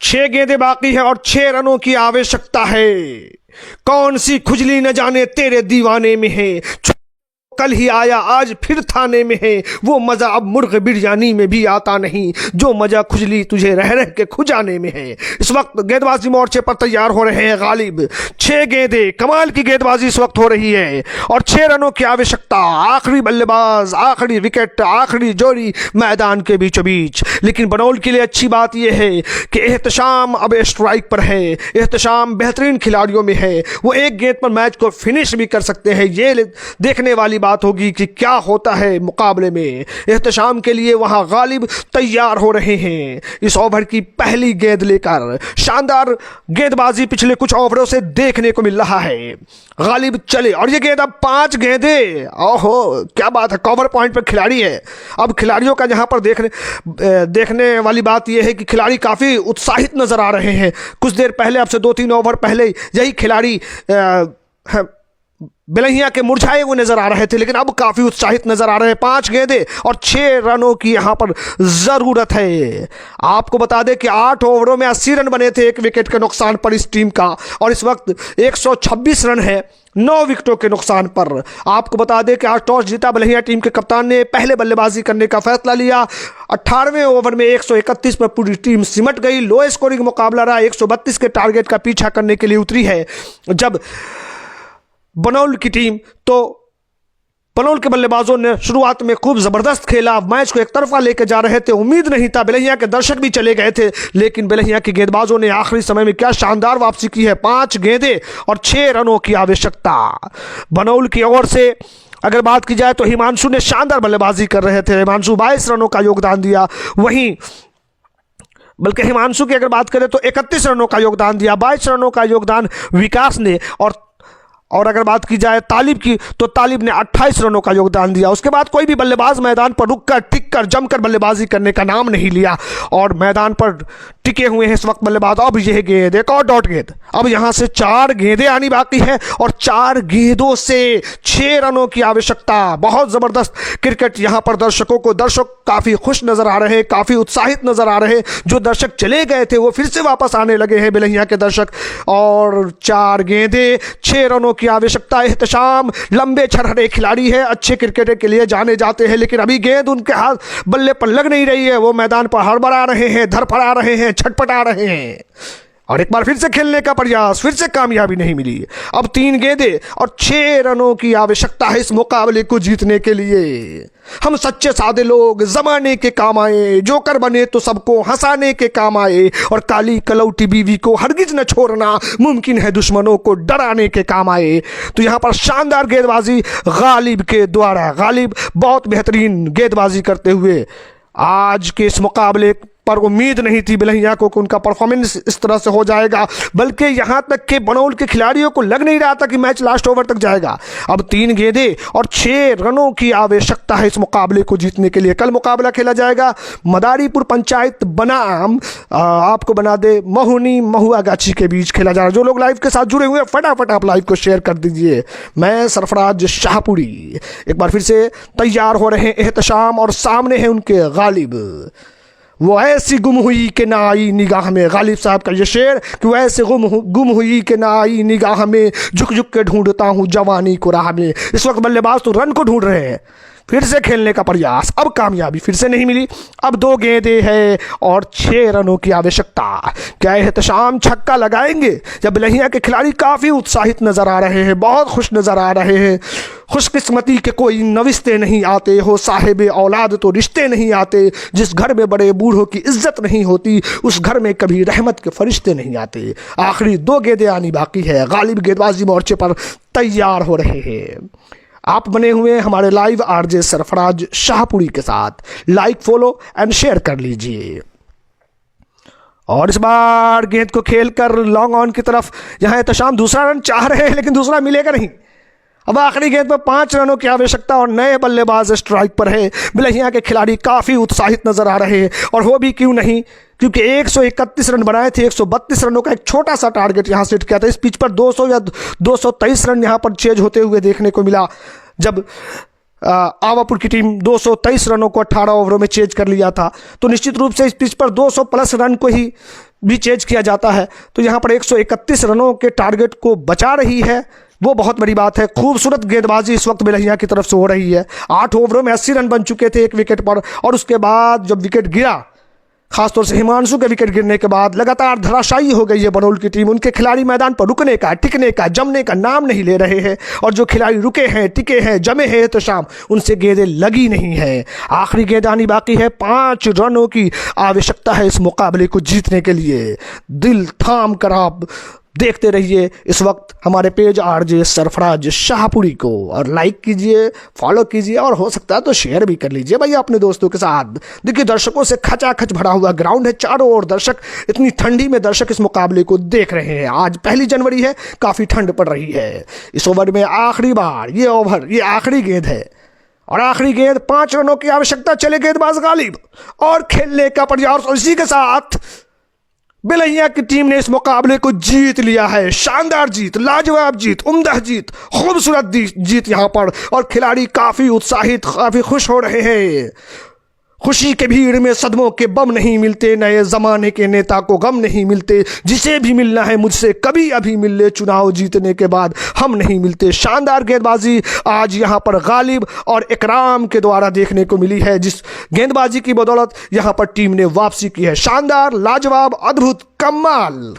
छह गेंदें बाकी हैं और 6 रनों की आवश्यकता है। कौन सी खुजली न जाने तेरे दीवाने में है, कल ही आया आज फिर थाने में है, वो मजा अब मुर्ग बिरयानी में भी आता नहीं, जो मजा खुजली तुझे रह रह के खुजाने में है। इस वक्त गेंदबाजी मोर्चे पर तैयार हो रहे हैं गालिब। 6 गेंदें, कमाल की गेंदबाजी इस वक्त हो रही है और 6 रनों की आवश्यकता। आखिरी बल्लेबाज, आखिरी विकेट, आखिरी जोड़ी मैदान के बीचों बीच। लेकिन बनौल के लिए अच्छी बात यह है कि एहतशाम अब स्ट्राइक पर है। एहतशाम बेहतरीन खिलाड़ियों में है, वो एक गेंद पर मैच को फिनिश भी कर सकते हैं। ये देखने वाली बात होगी कि क्या होता है मुकाबले में। एहतशाम के लिए वहां गालिब तैयार हो रहे हैं इस ओवर की पहली गेंद लेकर। शानदार गेंदबाजी पिछले कुछ ओवरों से देखने को मिल रहा है। गालिब चले और ये गेंद अब 5 गेंदें। ओहो क्या बात है, कवर पॉइंट पर खिलाड़ी है। अब खिलाड़ियों का यहां पर देखने वाली बात यह है कि खिलाड़ी काफी उत्साहित नजर आ रहे हैं। कुछ देर पहले, अब से 2-3 ओवर पहले यही खिलाड़ी बिलहिया के मुरझाए हुए नजर आ रहे थे, लेकिन अब काफी उत्साहित नजर आ रहे हैं। 5 गेंदें और 6 रनों की यहां पर जरूरत है। आपको बता दें कि 8 ओवरों में 80 रन बने थे 1 विकेट के नुकसान पर इस टीम का, और इस वक्त 126 रन है 9 विकेटों के नुकसान पर। आपको बता दें कि आज टॉस जीता बिलहिया टीम के कप्तान ने पहले बल्लेबाजी करने का फैसला लिया। 18वें ओवर में 131 पर पूरी टीम सिमट गई। लो स्कोरिंग मुकाबला रहा, 132 के टारगेट का पीछा करने के लिए उतरी है जब बनौल की टीम। तो बनौल के बल्लेबाजों ने शुरुआत में खूब जबरदस्त खेला, मैच को एक तरफा लेकर जा रहे थे। उम्मीद नहीं था, बिलहिया के दर्शक भी चले गए थे, लेकिन बिलहिया के गेंदबाजों ने आखिरी समय में क्या शानदार वापसी की है। 5 गेंदें और 6 रनों की आवश्यकता। बनौल की ओर से अगर बात की जाए तो हिमांशु ने शानदार बल्लेबाजी कर रहे थे। हिमांशु 22 रनों का योगदान दिया, वहीं बल्कि हिमांशु की अगर बात करें तो 31 रनों का योगदान दिया। 22 रनों का योगदान विकास ने, और अगर बात की जाए तालिब की तो तालिब ने 28 रनों का योगदान दिया। उसके बाद कोई भी बल्लेबाज मैदान पर रुककर टिककर जमकर बल्लेबाजी करने का नाम नहीं लिया और मैदान पर टिके हुए हैं इस वक्त बल्लेबाज। अब यह गेंद, एक और डॉट गेंद, अब यहां से 4 गेंदें आनी बाकी है और 4 गेंदों से 6 रनों की आवश्यकता। बहुत जबरदस्त क्रिकेट यहां पर दर्शक काफी खुश नजर आ रहे हैं, काफी उत्साहित नजर आ रहे हैं। जो दर्शक चले गए थे वो फिर से वापस आने लगे हैं बिलहिया के दर्शक। और 4 गेंदें, 6 रनों की आवश्यकता। एहतशाम लंबे छरहरे खिलाड़ी है, अच्छे क्रिकेटर के लिए जाने जाते हैं, लेकिन अभी गेंद उनके हाथ बल्ले पर लग नहीं रही है। वो मैदान पर हड़बड़ा रहे हैं, धड़फड़ा रहे हैं, छटपटा रहे हैं और एक बार फिर से खेलने का प्रयास, फिर से कामयाबी नहीं मिली। अब 3 गेंदें और 6 रनों की आवश्यकता है इस मुकाबले को जीतने के लिए। हम सच्चे सादे लोग जमाने के काम आए, जोकर बने तो सबको हंसाने के काम आए, और काली कलौटी बीवी को हरगिज न छोड़ना, मुमकिन है दुश्मनों को डराने के काम आए। तो यहाँ पर शानदार गेंदबाजी गालिब के द्वारा, गालिब बहुत बेहतरीन गेंदबाजी करते हुए आज के इस मुकाबले पर उम्मीद नहीं थी बिलहिया को कि उनका परफॉर्मेंस इस तरह से हो जाएगा, बल्कि यहां तक कि बनौल के खिलाड़ियों को लग नहीं रहा था कि मैच लास्ट ओवर तक जाएगा। अब 3 गेंदें और 6 रनों की आवश्यकता है इस मुकाबले को जीतने के लिए। कल मुकाबला खेला जाएगा मदारीपुर पंचायत बनाम, आपको बना दे, महुनी महुआगाछी के बीच खेला जा रहा है। जो लोग लाइव के साथ जुड़े हुए हैं फटाफट आप लाइव को शेयर कर दीजिए। मैं सरफराज शाहपुरी एक बार फिर से तैयार हो रहे हैं एहतशाम और सामने है उनके गालिब। वो ऐसी गुम हुई कि ना आई निगाह में, गालिब साहब का ये शेर कि वो ऐसे गुम हुई कि ना आई निगाह में, झुक झुक के ढूंढता हूँ जवानी को राह में। इस वक्त बल्लेबाज तो रन को ढूंढ रहे हैं, फिर से खेलने का प्रयास, अब कामयाबी फिर से नहीं मिली। अब 2 गेंदें हैं और 6 रनों की आवश्यकता। क्या एहतशाम छक्का लगाएंगे? जब बिलहिया के खिलाड़ी काफ़ी उत्साहित नज़र आ रहे हैं, बहुत खुश नज़र आ रहे हैं। खुशकिस्मती के कोई नविस्ते नहीं आते हो, साहिब औलाद तो रिश्ते नहीं आते। जिस घर में बड़े बूढ़ों की इज्जत नहीं होती, उस घर में कभी रहमत के फरिश्ते नहीं आते। आखिरी 2 गेंदें आनी बाकी है। गालिब गेंदबाजी मोर्चे पर तैयार हो रहे हैं। आप बने हुए हैं हमारे लाइव आरजे सरफराज शाहपुरी के साथ। लाइक, फॉलो एंड शेयर कर लीजिए। और इस बार गेंद को खेलकर लॉन्ग ऑन की तरफ, यहां एहतशाम दूसरा रन चाह रहे हैं लेकिन दूसरा मिलेगा नहीं। अब आखिरी गेंद पर 5 रनों की आवश्यकता और नए बल्लेबाज स्ट्राइक पर है। बिलहिया के खिलाड़ी काफ़ी उत्साहित नजर आ रहे हैं और हो भी क्यों नहीं, क्योंकि 131 रन बनाए थे। 132 रनों का एक छोटा सा टारगेट यहां सेट किया था। इस पिच पर 200 या 223 रन यहां पर चेज होते हुए देखने को मिला, जब आवापुर की टीम 223 रनों को 18 ओवरों में चेज कर लिया था। तो निश्चित रूप से इस पिच पर 200 प्लस रन को ही भी चेज किया जाता है। तो यहाँ पर 131 रनों के टारगेट को बचा रही है, वो बहुत बड़ी बात है। खूबसूरत गेंदबाजी इस वक्त बेलहिया की तरफ से हो रही है। 8 ओवरों में 80 रन बन चुके थे एक विकेट पर, और उसके बाद जब विकेट गिरा, खासतौर से हिमांशु के विकेट गिरने के बाद लगातार धराशायी हो गई है बरौल की टीम। उनके खिलाड़ी मैदान पर रुकने का, टिकने का, जमने का नाम नहीं ले रहे हैं, और जो खिलाड़ी रुके हैं, टिके हैं, जमे हैं तो शाम उनसे गेंदें लगी नहीं है। आखिरी गेंद आनी बाकी है। 5 रनों की आवश्यकता है इस मुकाबले को जीतने के लिए। दिल थाम कर आप देखते रहिए इस वक्त हमारे पेज आरजे सरफराज शाहपुरी को, और लाइक कीजिए, फॉलो कीजिए, और हो सकता है तो शेयर भी कर लीजिए भैया अपने दोस्तों के साथ। देखिए दर्शकों से खचाखच भरा हुआ ग्राउंड है, चारों ओर दर्शक, इतनी ठंडी में दर्शक इस मुकाबले को देख रहे हैं। आज 1 जनवरी है, काफ़ी ठंड पड़ रही है। इस ओवर में आखिरी बार ये ओवर, ये आखिरी गेंद है, और आखिरी गेंद 5 रनों की आवश्यकता, चले गेंदबाज गालिब और खेलने का प्रयास, और इसी के साथ बेलहिया की टीम ने इस मुकाबले को जीत लिया है। शानदार जीत, लाजवाब जीत, उम्दा जीत, खूबसूरत जीत यहाँ पर, और खिलाड़ी काफ़ी उत्साहित, काफ़ी खुश हो रहे हैं। खुशी के भीड़ में सदमों के बम नहीं मिलते, नए ज़माने के नेता को गम नहीं मिलते, जिसे भी मिलना है मुझसे कभी अभी मिल ले, चुनाव जीतने के बाद हम नहीं मिलते। शानदार गेंदबाजी आज यहाँ पर गालिब और इकराम के द्वारा देखने को मिली है, जिस गेंदबाजी की बदौलत यहाँ पर टीम ने वापसी की है। शानदार, लाजवाब, अद्भुत, कमाल।